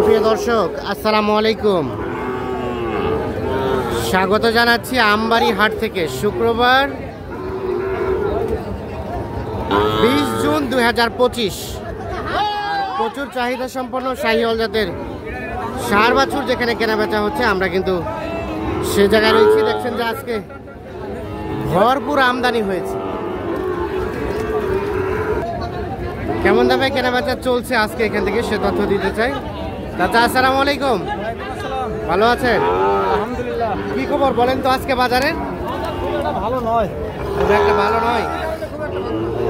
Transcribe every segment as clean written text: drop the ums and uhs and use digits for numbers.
সুপ্রিয় দর্শক, আসসালামু আলাইকুম। স্বাগত জানাচ্ছি আমবাড়ি হাট থেকে। শুক্রবার 20 জুন 2025। প্রচুর চাহিদা সম্পন্ন শাহিওয়াল জাতের ষাঁড় বাছুর যেখানে কেনাবেচা হচ্ছে, আমরা কিন্তু সে জায়গায় রয়েছি। দেখছেন যে আজকে ভরপুর আমদানি হয়েছে। কেমন দামে কেনাবেচা চলছে আজকে এখান থেকে সে তথ্য দিতে চাই। চাচা আসসালামু আলাইকুম, ভালো আছেন? আলহামদুলিল্লাহ। কি খবর বলেন তো আজকে বাজারে? ভালো নয়, খুব একটা ভালো নয়,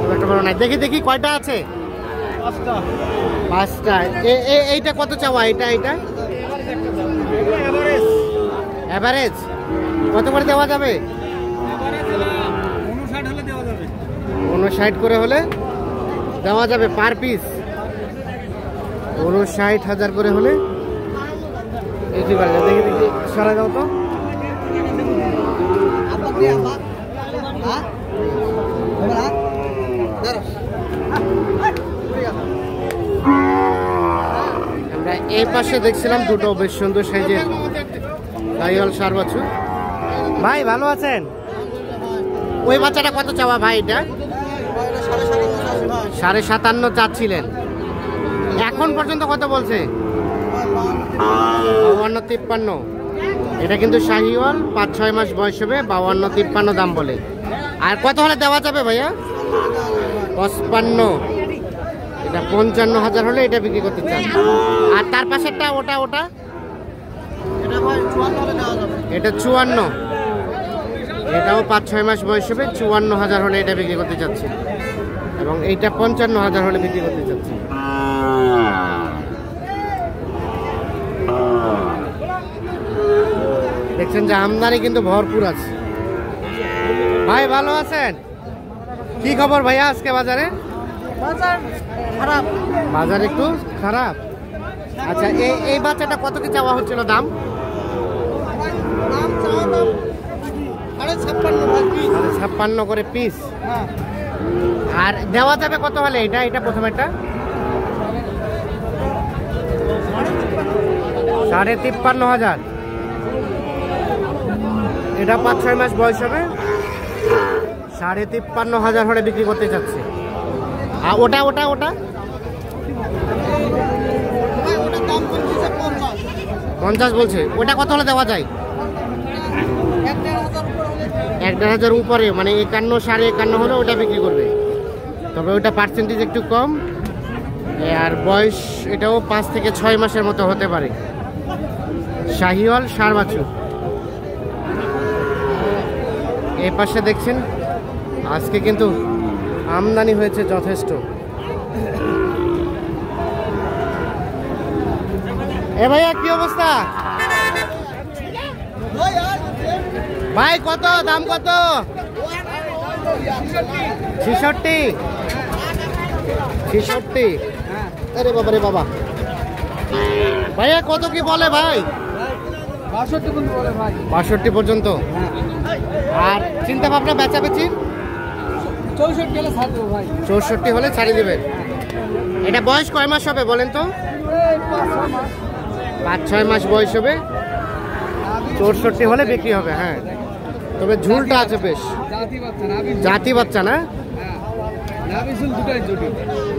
খুব একটা ভালো নয়। দেখি দেখি কয়টা আছে? পাঁচটা। এইটা কত চাওয়া? এটা এভারেজ কত করে দেওয়া যাবে? 59 করে হলে দেওয়া যাবে পার পিস। 59,000 করে হলে দেখি দেখি সরা দাও তো। আমরা এই পাশে দেখছিলাম দুটো বেশ সুন্দর সাইজের শাহিওয়াল ষাঁড় বাছুর। ভাই ভালো আছেন? ওই বাচ্চাটা কত চাওয়া ভাই? এটা 57.5 চাচ্ছিলেন, এখন পর্যন্ত কত বলছে? 52-53। এটা কিন্তু শাহিওয়াল, 5-6 মাস বয়স হবে। 52-53 দাম বলে। আর কত হলে দেওয়া যাবে ভাইয়া? 55। এটা 55,000 হলে এটা বিক্রি করতে চান। আর তার পাশেরটা ওটা এটা 54। এটাও 5-6 মাস বয়স হবে। 54,000 হলে এটা বিক্রি করতে চাচ্ছি। এবং এইটা 55,000 হলে বিক্রি করতে চাচ্ছি। দেখছেন যে আমদানি কিন্তু ভরপুর আছে। ভাই ভালো আছেন? কি খবর ভাইয়া আজকে বাজারে? খারাপ, বাজার একটু খারাপ। আচ্ছা, এই বাচ্চাটা কত কি চাওয়া হচ্ছিল দাম? 56 করে পিস। আর দেওয়া যাবে কত হলে? এটা প্রথম একটা 53,500। এটা 5-6 মাস বয়স হবে। 53,500 হলে বিক্রি করতে চাচ্ছে। আর ওটা 50 বলছে। ওটা কত হলে দেওয়া যায়? 1,500 উপরে, মানে 51, 51.5 হলে ওটা বিক্রি করবে। তবে ওটা পার্সেন্টেজ একটু কম। আর বয়স এটাও 5 থেকে 6 মাসের মতো হতে পারে। শাহিওয়াল ষাঁড় বাছুর। এই পাশে দেখছেন আজকে কিন্তু আমদানি হয়েছে যথেষ্ট। এ ভাইয়া কি অবস্থা? ভাই কত দাম? কত? 66। আরে বাবা রে বাবা। ভাইয়া কত কি বলে ভাই? 62 পর্যন্ত। আর চিন্তা ভাবনা বেচাবেচি? 64 হলে ছাড়ি দেবেন। এটা বয়স কয় মাস হবে বলেন তো? 5-6 মাস বয়স হবে। 64 হলে বিক্রি হবে। হ্যাঁ, তবে ঝুলটা আছে বেশ। জাতি বাচ্চা না?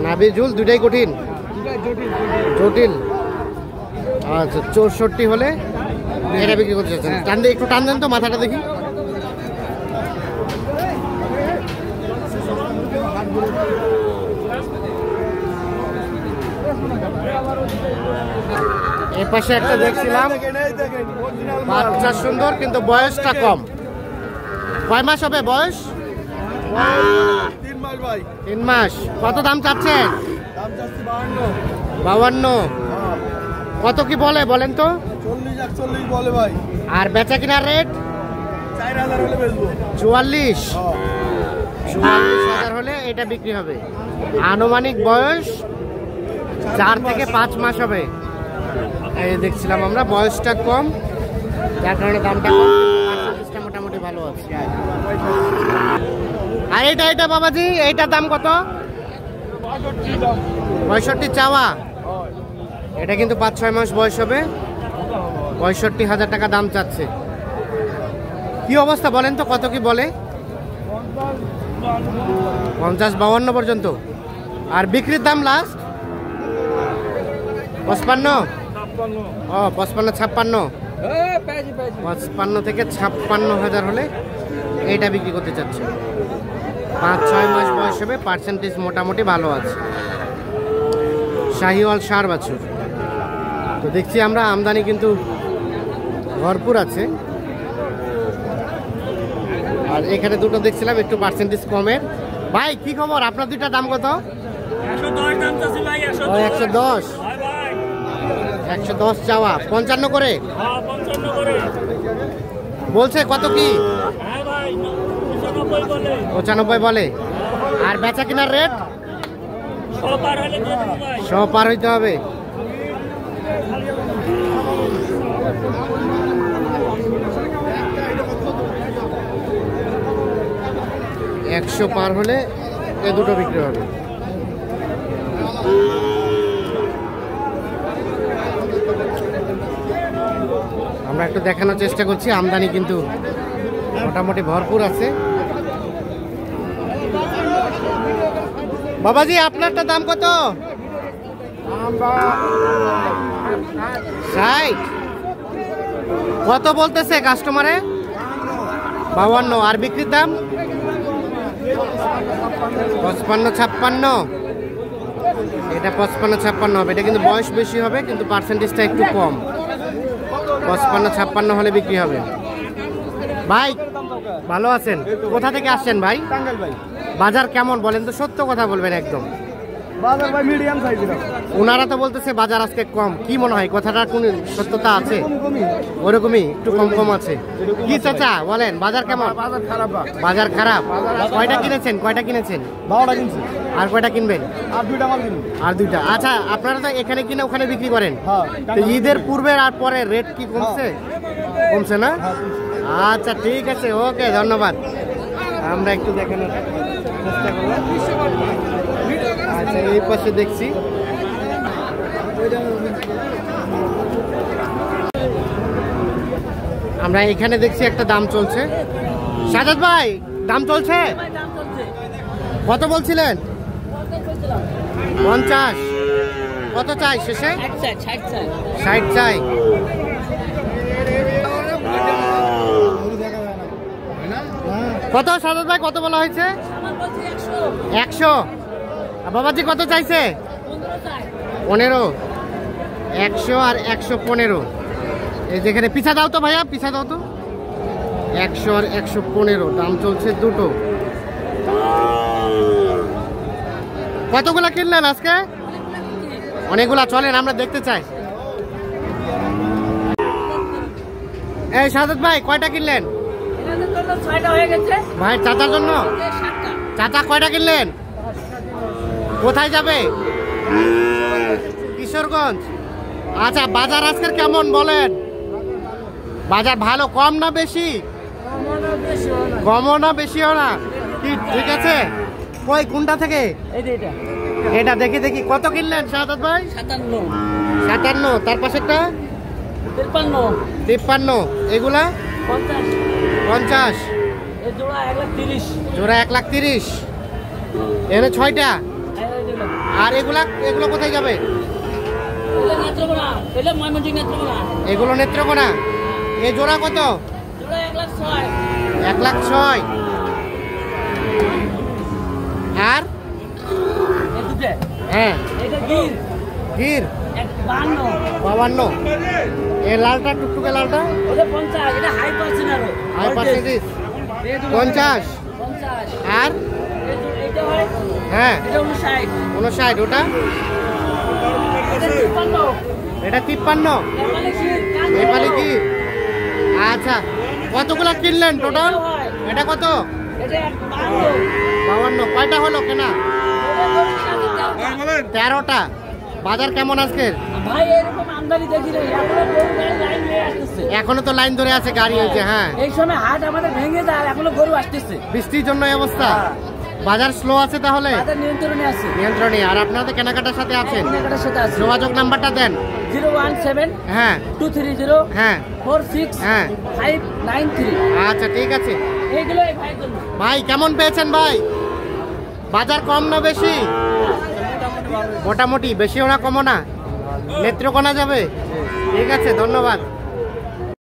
নাভি ঝুল দুটাই কঠিন, জটিল। আচ্ছা, 64 হলে এটা বিক্রি করতে চাচ্ছেন। টান দিয়ে একটু টান দেন তো মাথাটা দেখি। এ পাশে একটা দেখছিলাম বাচ্চা সুন্দর, কিন্তু বয়সটা কম। কয় মাস হবে বয়স? 3 মাস। কত দাম চাচ্ছেন? 52। কত কি বলে বলেন তো? 40-41 বলে ভাই। আর বেচা কিনার রেট? 4,000 হলে বেচবো। 44,000 হলে এটা বিক্রি হবে। আনুমানিক বয়স 4 থেকে 5 মাস হবে। এই দেখছিলাম আমরা, বয়সটা কম, যার কারণে দামটা কম। মোটামুটি ভালো আছে। আর এটা বাবাজি, এইটার দাম কত? 65 চাওয়া। এটা কিন্তু 5-6 মাস বয়স হবে, 65,000 টাকা দাম চাচ্ছে। কি অবস্থা বলেন তো, কত কি বলে? 50-52 পর্যন্ত। আর বিক্রির দাম লাস্ট 55? ও 55-56, 55 থেকে 56,000 হলে এইটা বিক্রি করতে চাচ্ছে। 5-6 মাস বয়স হবে, পার্সেন্টেজ মোটামুটি ভালো আছে। শাহিওয়াল ষাঁড় বাছুর। তো দেখছি আমরা আমদানি কিন্তু ভরপুর আছে। আর এখানে দুটো দেখছিলাম একটু পার্সেন্টেজ কমের। ভাই কি খবর, আপনার দুইটা দাম কত? 110, 110 চাওয়া, 55 করে বলছে। কত কি? 95 বলে। আর বেচা কিনার রেট 100 পার হইতে হবে। একশো পার হলে এ দুটো বিক্রি হবে। আমরা একটু দেখানোর চেষ্টা করছি, আমদানি কিন্তু মোটামুটি ভরপুর আছে। বাবাজি আপনারটা দাম কত? 60। কত বলতেছে কাস্টমারে? 52। আর বিক্রির দাম 55-56। এটা 55-56 হবে। এটা কিন্তু বয়স বেশি হবে, কিন্তু পার্সেন্টেজটা একটু কম। 55-56 হলে বিক্রি হবে। ভাই ভালো আছেন? কোথা থেকে আসছেন ভাই? টাঙ্গাইল ভাই। বাজার কেমন বলেন তো, সত্য কথা বলবেন একদম। বাজার ভাই মিডিয়াম সাইজের। ওনারা তো বলতেছে বাজার আজকে কম, কি মনে হয় কথাটার কোন সত্যতা আছে? ওরকমই একটু কম কম আছে। কি চাচা বলেন, বাজার কেমন? বাজার খারাপ। বাজার খারাপ। কয়টা কিনেছেন? 12টা কিনছি। আর কয়টা কিনবেন? আর 2টা মাল কিনবো। আর 2টা। আচ্ছা, আপনারা তো এখানে কিনে ওখানে বিক্রি করেন। হ্যাঁ। তো ঈদের পূর্বে আর পরে রেট কি কমছে? কমছে না? আচ্ছা ঠিক আছে, ওকে ধন্যবাদ। আমরা একটু দেখানোর চেষ্টা করলাম। আচ্ছা এই পাশে দেখছি আমরা, এখানে দেখছি একটা দাম চলছে। সাজাদ ভাই দাম চলছে? কত বলছিলেন? 50। কত চাই শেষে? 60 চাই। কত সাজাদ ভাই, কত বলা হয়েছে? 100। বাবাজি কত চাইছে? 15। 100 আর 115। এই যেখানে পিছা দাও তো ভাইয়া, পিছা দাও তো। 100 আর 115 দাম চলছে দুটো। কতগুলা কিনলেন আজকে? অনেকগুলা। চলেন আমরা দেখতে চাই। এই সাজাদ ভাই কয়টা কিনলেন? ভাই চাচার জন্য। চাচা কয়টা কিনলেন? কোথায় যাবে? কিশোরগঞ্জ। আচ্ছা বাজার আজকের কেমন বলেন? বাজার ভালো, কম না বেশি? কমও না বেশিও না, ঠিক আছে। কই কোনটা থেকে? এটা দেখি দেখি। কত কিনলেন সাজাদ ভাই? 57। তার পাশেরটা 53। এগুলা 50। জোড়া 1,30,000। এখানে 6টা। আর এগুলো কোথায় যাবে? এগুলো নেত্রকোনা। এই জোড়া কত? 1,06,000। আর হ্যাঁ গির 52। এই লালটা, টুকটুকে লালটা হাই পার্সেন্টেজ 50। আর হ্যাঁ 59। ওটা এটা 53। নেপালি কি? আচ্ছা কতগুলা কিনলেন টোটাল? এটা কত? 52। কয়টা হলো কেনা? 13টা। বাজার কেমন আজকের? এখনো তো লাইন ধরে আছে গাড়ি হয়েছে। হ্যাঁ এই সময় হাট আমাদের ভেঙে যায়, এখনো গরু আসতেছে। বৃষ্টির জন্য এই অবস্থা। বাজার স্লো আছে তাহলে? বাজার নিয়ন্ত্রণে আছে। নিয়ন্ত্রণে। আর আপনাদের কেনাকাটার সাথে আছেন? কেনাকাটার সাথে আছে। যোগাযোগ নাম্বারটা দেন। 017 হ্যাঁ 230 হ্যাঁ 46 হ্যাঁ 593। আচ্ছা ঠিক আছে এইগুলো এই ভাইয়ের জন্য। ভাই। কেমন পেয়েছেন ভাই? বাজার কম না বেশি? মোটামুটি। বেশিও না কমও না, নেত্রকোনা যাবে। ঠিক আছে, ধন্যবাদ।